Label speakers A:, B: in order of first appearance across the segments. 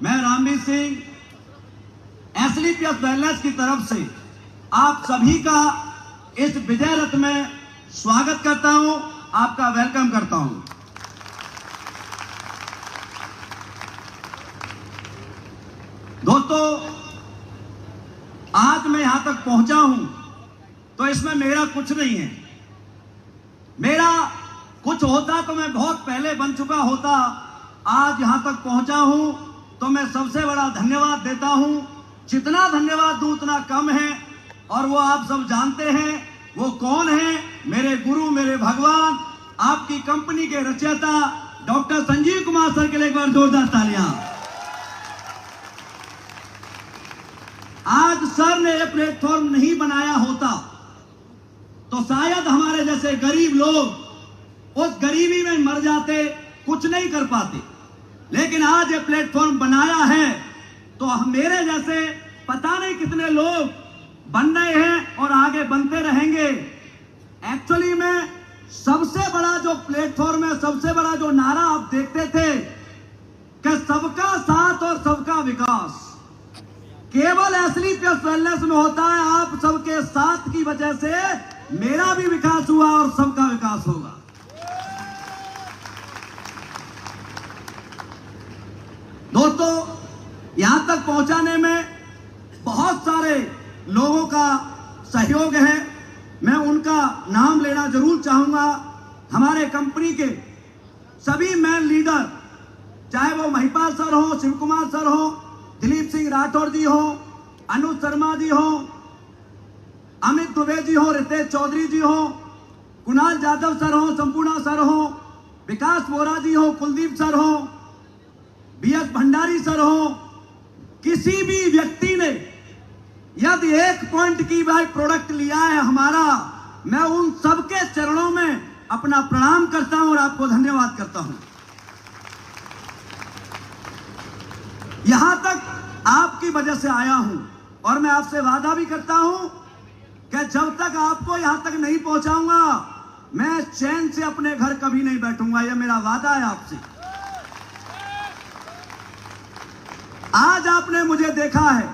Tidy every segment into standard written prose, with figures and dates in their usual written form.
A: मैं रामवीर सिंह एसलीपीएस वेलनेस की तरफ से आप सभी का इस विजय रथ में स्वागत करता हूं, आपका वेलकम करता हूं। दोस्तों, आज मैं यहां तक पहुंचा हूं तो इसमें मेरा कुछ नहीं है। मेरा कुछ होता तो मैं बहुत पहले बन चुका होता। आज यहां तक पहुंचा हूं तो मैं सबसे बड़ा धन्यवाद देता हूं। जितना धन्यवाद दूं उतना कम है, और वो आप सब जानते हैं वो कौन है। मेरे गुरु, मेरे भगवान, आपकी कंपनी के रचयिता डॉक्टर संजीव कुमार सर के लिए एक बार जोरदार तालियां। आज सर ने ये प्लेटफॉर्म नहीं बनाया होता तो शायद हमारे जैसे गरीब लोग उस गरीबी में मर जाते, कुछ नहीं कर पाते। लेकिन आज ये प्लेटफॉर्म बनाया है तो मेरे जैसे पता नहीं कितने लोग बन रहे हैं और आगे बनते रहेंगे। एक्चुअली में सबसे बड़ा जो प्लेटफॉर्म है, सबसे बड़ा जो नारा आप देखते थे कि सबका साथ और सबका विकास, केवल एसलीपीएस वेलनेस में होता है। आप सबके साथ की वजह से मेरा भी विकास हुआ और सबका विकास होगा। दोस्तों, यहां तक पहुंचाने में बहुत सारे लोगों का सहयोग है। मैं उनका नाम लेना जरूर चाहूंगा। हमारे कंपनी के सभी मैन लीडर, चाहे वो महिपाल सर हो, शिव कुमार सर हो, दिलीप सिंह राठौर जी हो, अनुज शर्मा जी हो, अमित दुबे जी हो, रितेश चौधरी जी हो, कुणाल जाधव सर हो, संपूर्णा सर हो, विकास वोरा जी हो, कुलदीप सर हो, बीएस भंडारी सर हो, किसी भी व्यक्ति ने यदि 1 पॉइंट की बाई प्रोडक्ट लिया है हमारा, मैं उन सबके चरणों में अपना प्रणाम करता हूं और आपको धन्यवाद करता हूं। यहां तक आपकी वजह से आया हूं और मैं आपसे वादा भी करता हूं कि जब तक आपको यहां तक नहीं पहुंचाऊंगा मैं चैन से अपने घर कभी नहीं बैठूंगा। यह मेरा वादा है आपसे। आज आपने मुझे देखा है,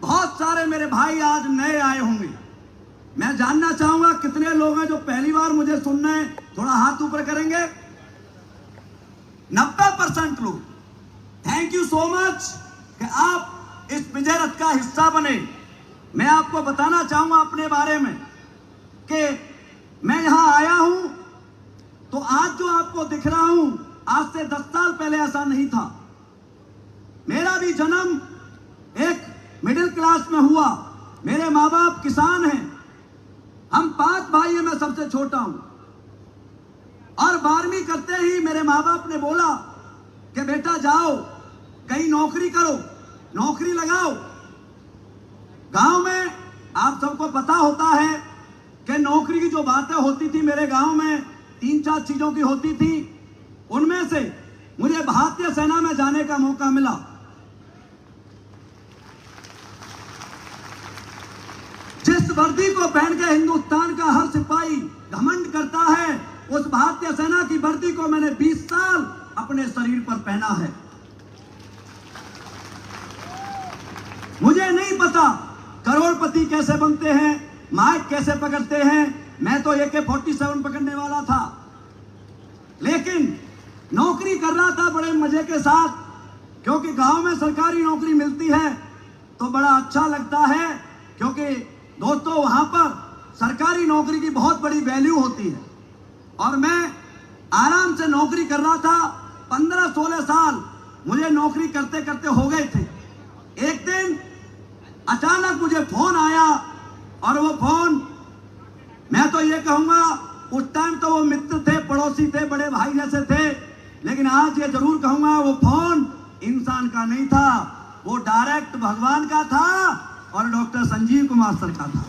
A: बहुत सारे मेरे भाई आज नए आए होंगे। मैं जानना चाहूंगा कितने लोग हैं जो पहली बार मुझे सुन रहे हैं, थोड़ा हाथ ऊपर करेंगे। 90% लोग। थैंक यू सो मच कि आप इस विजय रथ का हिस्सा बने। मैं आपको बताना चाहूंगा अपने बारे में कि मैं यहां आया हूं तो आज जो आपको दिख रहा हूं, आज से 10 साल पहले ऐसा नहीं था। मेरा भी जन्म एक मिडिल क्लास में हुआ। मेरे माँ बाप किसान हैं। हम 5 भाई हैं, मैं सबसे छोटा हूं। और 12वीं करते ही मेरे माँ बाप ने बोला कि बेटा जाओ कहीं नौकरी करो, नौकरी लगाओ। गांव में आप सबको पता होता है कि नौकरी की जो बातें होती थी मेरे गांव में 3-4 चीजों की होती थी। उनमें से मुझे भारतीय सेना में जाने का मौका मिला। जिस वर्दी को पहन के हिंदुस्तान का हर सिपाही घमंड करता है, उस भारतीय सेना की वर्दी को मैंने 20 साल अपने शरीर पर पहना है। मुझे नहीं पता करोड़पति कैसे बनते हैं, माइक कैसे पकड़ते हैं। मैं तो AK-47 पकड़ने वाला था, लेकिन नौकरी कर रहा था बड़े मजे के साथ, क्योंकि गांव में सरकारी नौकरी मिलती है तो बड़ा अच्छा लगता है। क्योंकि दोस्तों, वहां पर सरकारी नौकरी की बहुत बड़ी वैल्यू होती है। और मैं आराम से नौकरी कर रहा था। 15-16 साल मुझे नौकरी करते करते हो गए थे। एक दिन अचानक मुझे फोन आया, और वो फोन, मैं तो ये कहूंगा उस टाइम तो वो मित्र थे, पड़ोसी थे, बड़े भाई जैसे थे, लेकिन आज ये जरूर कहूंगा वो फोन इंसान का नहीं था, वो डायरेक्ट भगवान का था और डॉक्टर संजीव कुमार सर का था।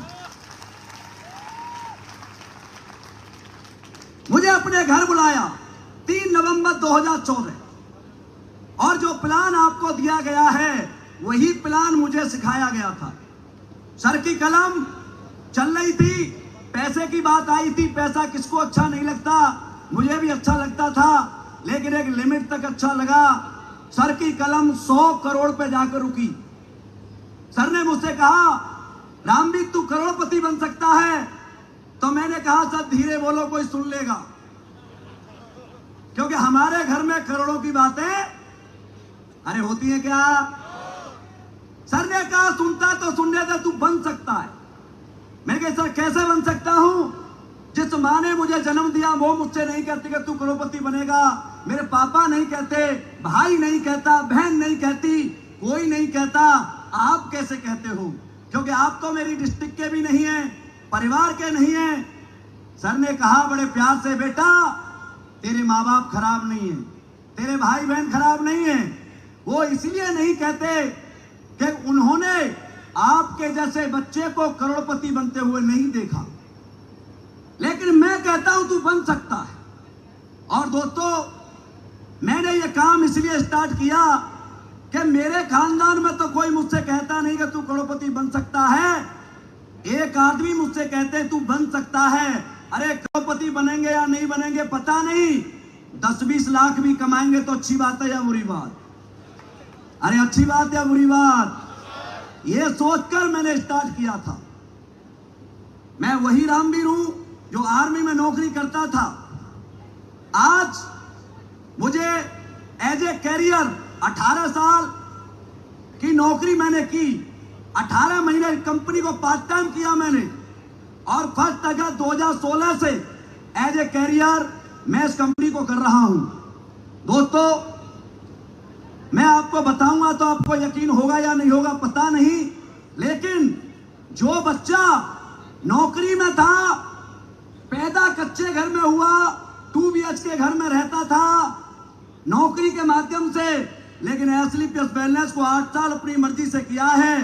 A: मुझे अपने घर बुलाया 3 नवंबर 2014, और जो प्लान आपको दिया गया है वही प्लान मुझे सिखाया गया था। सर की कलम चल रही थी, पैसे की बात आई थी। पैसा किसको अच्छा नहीं लगता, मुझे भी अच्छा लगता था, लेकिन एक लिमिट तक अच्छा लगा। सर की कलम 100 करोड़ पे जाकर रुकी। सर ने मुझसे कहा, रामबीर तू करोड़पति बन सकता है। तो मैंने कहा सर धीरे बोलो, कोई सुन लेगा, क्योंकि हमारे घर में करोड़ों की बातें अरे होती है क्या। सर ने कहा सुनता तो सुनने दे, तू बन सकता है। मैंने कहा सर कैसे बन सकता हूं? जिस माँ ने मुझे जन्म दिया वो मुझसे नहीं कहती कि तू करोड़पति बनेगा। मेरे पापा नहीं कहते, भाई नहीं कहता, बहन नहीं कहती, कोई नहीं कहता। आप कैसे कहते हो? क्योंकि आप तो मेरी डिस्ट्रिक्ट के भी नहीं हैं, परिवार के नहीं हैं। सर ने कहा बड़े प्यार से, बेटा तेरे माँ बाप खराब नहीं है, तेरे भाई बहन खराब नहीं है। वो इसलिए नहीं कहते कि उन्होंने आपके जैसे बच्चे को करोड़पति बनते हुए नहीं देखा, लेकिन मैं कहता हूं तू बन सकता है। और दोस्तों, मैंने ये काम इसलिए स्टार्ट किया कि मेरे खानदान में तो कोई मुझसे कहता नहीं कि तू करोड़पति बन सकता है। एक आदमी मुझसे कहते तू बन सकता है। अरे करोड़पति बनेंगे या नहीं बनेंगे पता नहीं, 10-20 लाख भी कमाएंगे तो अच्छी बात है या बुरी बात? अरे अच्छी बात या बुरी बात? ये सोचकर मैंने स्टार्ट किया था। मैं वही रामबीर हूं जो आर्मी में नौकरी करता था। आज मुझे एज ए कैरियर 18 साल की नौकरी मैंने की, 18 महीने कंपनी को पार्ट टाइम किया मैंने, और 1 अगस्त 2016 से एज ए कैरियर मैं इस कंपनी को कर रहा हूं। दोस्तों, मैं आपको बताऊंगा तो आपको यकीन होगा या नहीं होगा पता नहीं, लेकिन जो बच्चा नौकरी में था, पैदा कच्चे घर में हुआ, 2 BHK घर में रहता था नौकरी के माध्यम से, लेकिन एसलीपीएस वेलनेस को 8 साल अपनी मर्जी से किया है,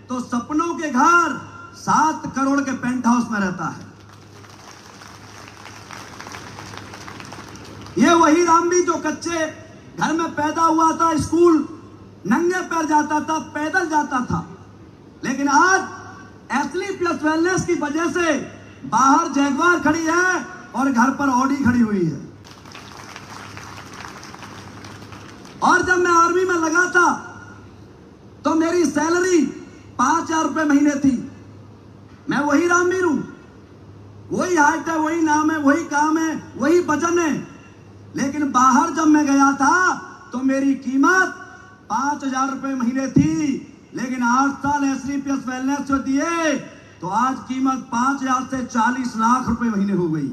A: तो सपनों के घर 7 करोड़ के पेंट हाउस में रहता है। ये वही रामबीर जो कच्चे घर में पैदा हुआ था, स्कूल नंगे पैर जाता था, पैदल जाता था, लेकिन आज एसलीपीएस वेलनेस की वजह से बाहर जैगवार खड़ी है और घर पर ऑडी खड़ी हुई है। और जब मैं आर्मी में लगा था तो मेरी सैलरी 5,000 रुपए महीने थी। मैं वही रामबीर हूं, वही हाइट है, वही नाम है, वही काम है, वही वजन है, लेकिन बाहर जब मैं गया था तो मेरी कीमत 5,000 रुपए महीने थी, लेकिन 8 साल एसलीपीएस वेलनेस जो दिए तो आज कीमत 5,000 से 40 लाख रुपए महीने हो गई।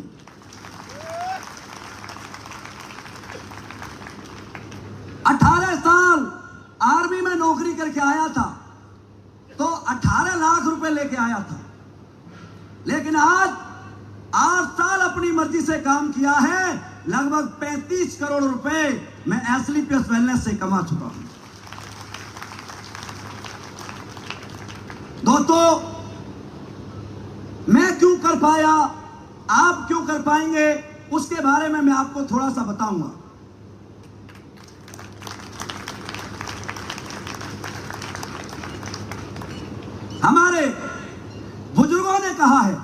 A: साल आर्मी में नौकरी करके आया था तो 18 लाख रुपए लेके आया था, लेकिन आज 8 साल अपनी मर्जी से काम किया है, लगभग 35 करोड़ रुपए मैं एसलीपीएस वेलनेस से कमा चुका हूं। दोस्तों, मैं क्यों कर पाया, आप क्यों कर पाएंगे, उसके बारे में मैं आपको थोड़ा सा बताऊंगा। हमारे बुजुर्गों ने कहा है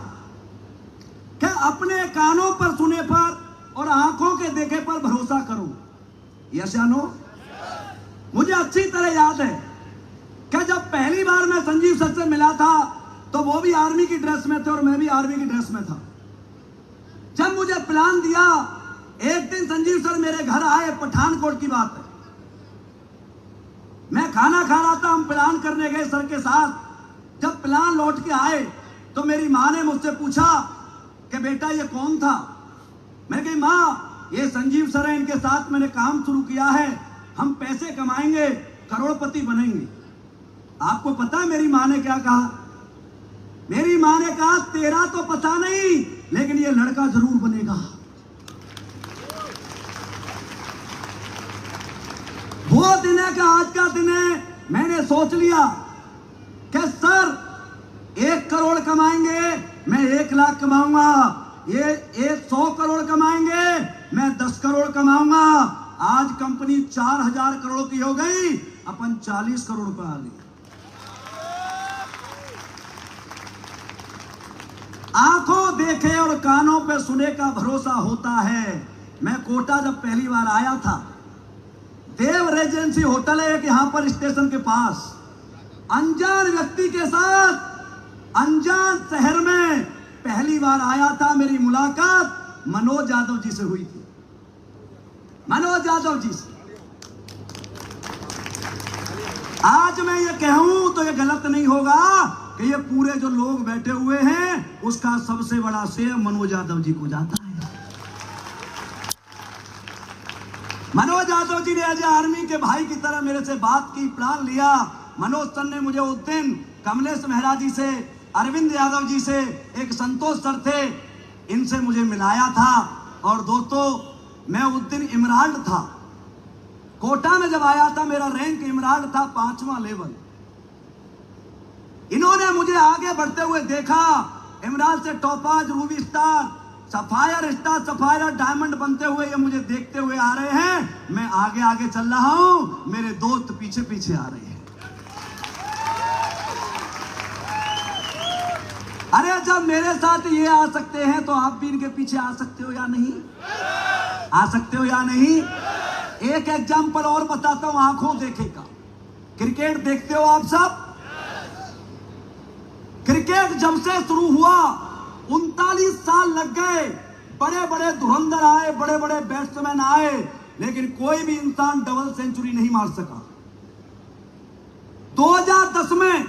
A: कि अपने कानों पर सुने पर और आंखों के देखे पर भरोसा करो। यस या नो? मुझे अच्छी तरह याद है कि जब पहली बार मैं संजीव सर से मिला था तो वो भी आर्मी की ड्रेस में थे और मैं भी आर्मी की ड्रेस में था। जब मुझे प्लान दिया, एक दिन संजीव सर मेरे घर आए, पठानकोट की बात है, मैं खाना खा रहा था, हम प्लान करने गए सर के साथ। जब प्लान लौट के आए तो मेरी माँ ने मुझसे पूछा कि बेटा ये कौन था? मैं कही माँ ये संजीव सर है, इनके साथ मैंने काम शुरू किया है, हम पैसे कमाएंगे, करोड़पति बनेंगे। आपको पता है मेरी माँ ने क्या कहा? मेरी माँ ने कहा तेरा तो पता नहीं, लेकिन ये लड़का जरूर बनेगा। वो दिन है कि आज का दिन है, मैंने सोच लिया कि सर 1 करोड़ कमाएंगे, मैं 1 लाख कमाऊंगा, ये 100 करोड़ कमाएंगे, मैं 10 करोड़ कमाऊंगा। आज कंपनी 4,000 करोड़ की हो गई, अपन 40 करोड़ पर आ गए। आंखों देखे और कानों पे सुने का भरोसा होता है। मैं कोटा जब पहली बार आया था, देव रेजेंसी होटल है एक यहाँ पर स्टेशन के पास। अनजान व्यक्ति के साथ अनजान शहर में पहली बार आया था। मेरी मुलाकात मनोज यादव जी से हुई थी, मनोज यादव जी से। आज मैं ये कहूं तो ये गलत नहीं होगा कि ये पूरे जो लोग बैठे हुए हैं उसका सबसे बड़ा श्रेय मनोज यादव जी को जाता है। मनोज यादव जी ने एज आर्मी के भाई की तरह मेरे से बात की, प्लान लिया। मनोज सर ने मुझे उस दिन कमलेश मेहरा जी से, अरविंद यादव जी से, एक संतोष सर थे, इनसे मुझे मिलाया था। और दोस्तों मैं उस दिन इमराल्ड था, कोटा में जब आया था मेरा रैंक इमराल्ड था 5वां लेवल। इन्होंने मुझे आगे बढ़ते हुए देखा, इमराल्ड से टॉपाज, रूबी स्टार, सफायर, डायमंड बनते हुए ये मुझे देखते हुए आ रहे हैं। मैं आगे आगे चल रहा हूं, मेरे दोस्त पीछे पीछे आ रहे हैं। अरे जब मेरे साथ ये आ सकते हैं तो आप भी इनके पीछे आ सकते हो या नहीं? आ सकते हो या नहीं? एक एग्जाम्पल और बताता हूं आंखों देखे का। क्रिकेट देखते हो आप सब? क्रिकेट जब से शुरू हुआ 39 साल लग गए। बड़े बड़े धुरंधर आए, बड़े बड़े बैट्समैन आए, लेकिन कोई भी इंसान डबल सेंचुरी नहीं मार सका। 2010 में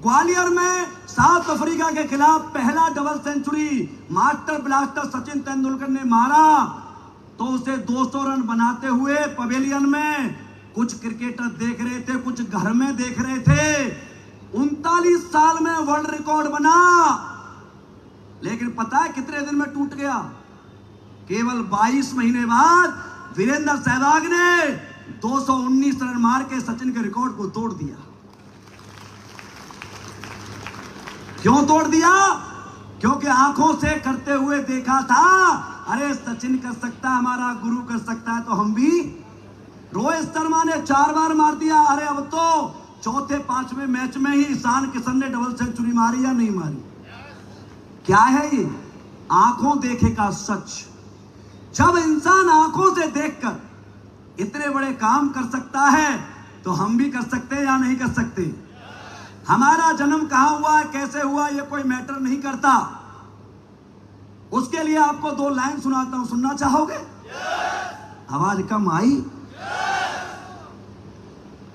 A: ग्वालियर में साउथ अफ्रीका के खिलाफ पहला double century master blaster Sachin Tendulkar ने मारा तो उसे 200 रन बनाते हुए पवेलियन में कुछ क्रिकेटर देख रहे थे, कुछ घर में देख रहे थे। 39 साल में वर्ल्ड रिकॉर्ड बना, लेकिन पता है कितने दिन में टूट गया? केवल 22 महीने बाद वीरेंद्र सहवाग ने 219 रन मार के सचिन के रिकॉर्ड को तोड़ दिया। क्यों तोड़ दिया? क्योंकि आंखों से करते हुए देखा था, अरे सचिन कर सकता है, हमारा गुरु कर सकता है, तो हम भी। रोहित शर्मा ने 4 बार मार दिया, अरे अब तो चौथे 5वें मैच में ही ईशान किशन ने डबल सेंचुरी मारी या नहीं मारी? क्या है ये? आंखों देखे का सच। जब इंसान आंखों से देखकर इतने बड़े काम कर सकता है तो हम भी कर सकते हैं या नहीं कर सकते? हमारा जन्म कहां हुआ है, कैसे हुआ, ये कोई मैटर नहीं करता। उसके लिए आपको 2 लाइन सुनाता हूं, सुनना चाहोगे? आवाज कम आई?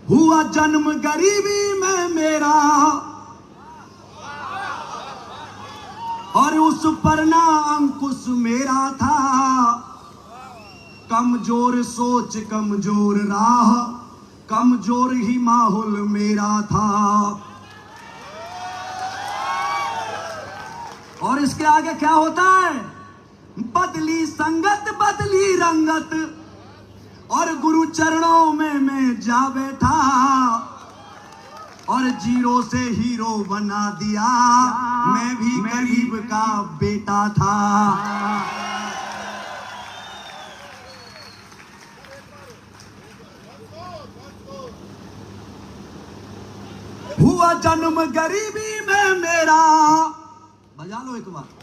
A: हुआ जन्म गरीबी में मेरा और उस पर ना अंकुश मेरा था। कमजोर सोच, कमजोर राह, कमजोर ही माहौल मेरा था। और इसके आगे क्या होता है? बदली संगत, बदली रंगत, और गुरु चरणों में मैं जा बैठा और जीरो से हीरो बना दिया। मैं भी गरीब का बेटा था। हुआ जन्म गरीबी में मेरा, बजा लो एक बार।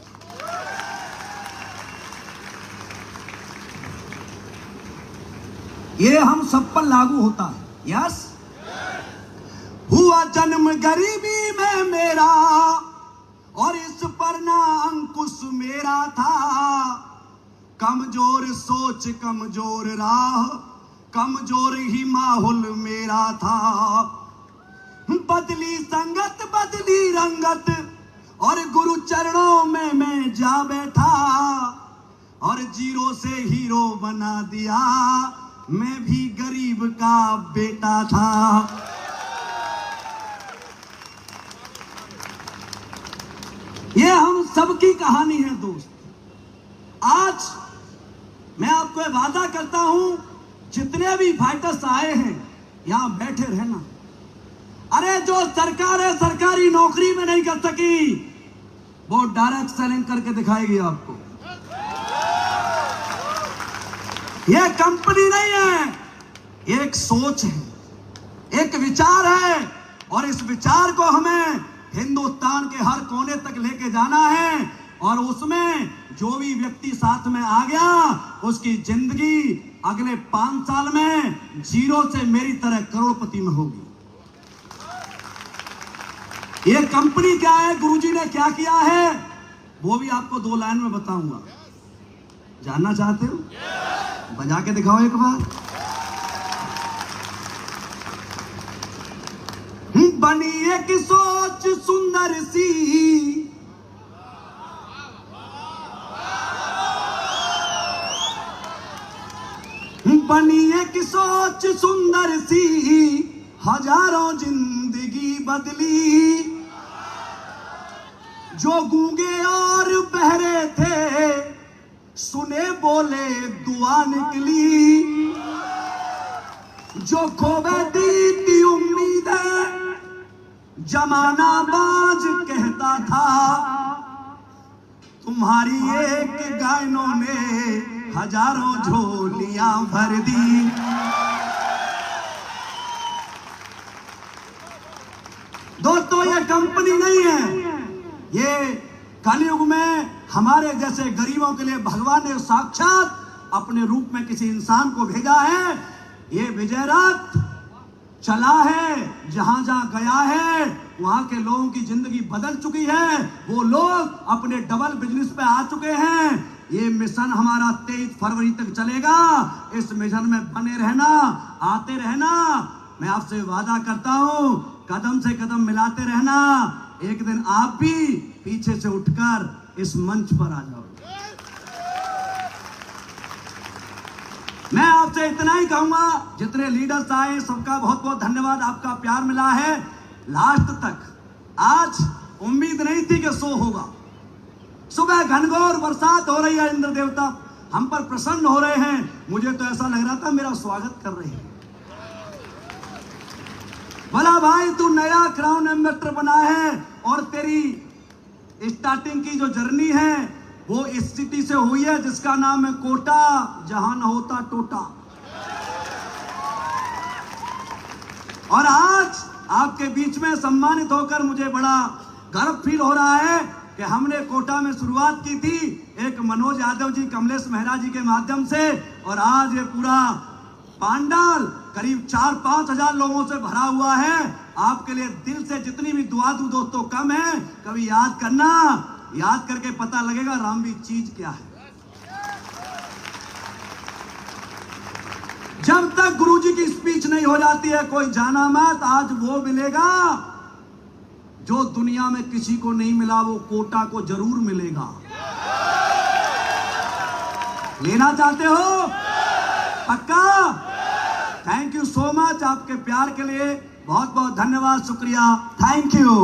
A: ये हम सब पर लागू होता है। यस, हुआ जन्म गरीबी में मेरा और इस पर ना अंकुश मेरा था। कमजोर सोच, कमजोर राह, कमजोर ही माहौल मेरा था। बदली संगत, बदली रंगत, और गुरु चरणों में मैं जा बैठा और जीरो से हीरो बना दिया। मैं भी गरीब का बेटा था। ये हम सबकी कहानी है दोस्त। आज मैं आपको वादा करता हूं, जितने भी फाइटर्स आए हैं यहां बैठे रहना। अरे जो सरकार है सरकारी नौकरी में नहीं कर सकी, वो डायरेक्ट सेलिंग करके दिखाएगी आपको। ये कंपनी नहीं है, ये एक सोच है, एक विचार है, और इस विचार को हमें हिंदुस्तान के हर कोने तक लेके जाना है। और उसमें जो भी व्यक्ति साथ में आ गया उसकी जिंदगी अगले 5 साल में जीरो से मेरी तरह करोड़पति में होगी। ये कंपनी क्या है, गुरुजी ने क्या किया है, वो भी आपको 2 लाइन में बताऊंगा। जानना चाहते हो? बजा के दिखाओ एक बार। बनी एक सोच सुंदर सी, बनी एक सोच सुंदर सी, हजारों जिंदगी बदली। जो गूंगे और बहरे थे, सुने बोले दुआ निकली। जो खो बैठी थी उम्मीदें, जमाना बाज कहता था। तुम्हारी एक गायनों ने हजारों झोलियां भर दी। दोस्तों, ये कंपनी नहीं है, ये कलयुग में हमारे जैसे गरीबों के लिए भगवान ने साक्षात अपने रूप में किसी इंसान को भेजा है। ये विजय रथ चला है, जहां जहां गया है वहां के लोगों की जिंदगी बदल चुकी है। वो लोग अपने डबल बिजनेस पे आ चुके हैं। ये मिशन हमारा 23 फरवरी तक चलेगा। इस मिशन में बने रहना, आते रहना। मैं आपसे वादा करता हूं, कदम से कदम मिलाते रहना। एक दिन आप भी पीछे से उठकर इस मंच पर आ जाओ। मैं आपसे इतना ही कहूंगा, जितने लीडर्स आए सबका बहुत बहुत धन्यवाद, आपका प्यार मिला है लास्ट तक। आज उम्मीद नहीं थी कि शो होगा। सुबह घनघोर बरसात हो रही है, इंद्र देवता हम पर प्रसन्न हो रहे हैं। मुझे तो ऐसा लग रहा था मेरा स्वागत कर रहे हैं। भला भाई, तू नया क्राउन एम्बेसडर बना है और तेरी स्टार्टिंग की जो जर्नी है वो इस सिटी से हुई है जिसका नाम है कोटा, जहां न होता टोटा। और आज आपके बीच में सम्मानित होकर मुझे बड़ा गर्व फील हो रहा है कि हमने कोटा में शुरुआत की थी एक मनोज यादव जी, कमलेश मेहरा जी के माध्यम से, और आज ये पूरा पांडाल करीब 4-5 हजार लोगों से भरा हुआ है। आपके लिए दिल से जितनी भी दुआ दूं दोस्तों कम है। कभी याद करना, याद करके पता लगेगा रामबीर चीज क्या है। जब तक गुरुजी की स्पीच नहीं हो जाती है कोई जाना मत। आज वो मिलेगा जो दुनिया में किसी को नहीं मिला, वो कोटा को जरूर मिलेगा। लेना चाहते हो? पक्का? Thank you so much. आपके प्यार के लिए बहुत बहुत धन्यवाद, शुक्रिया, थैंक यू।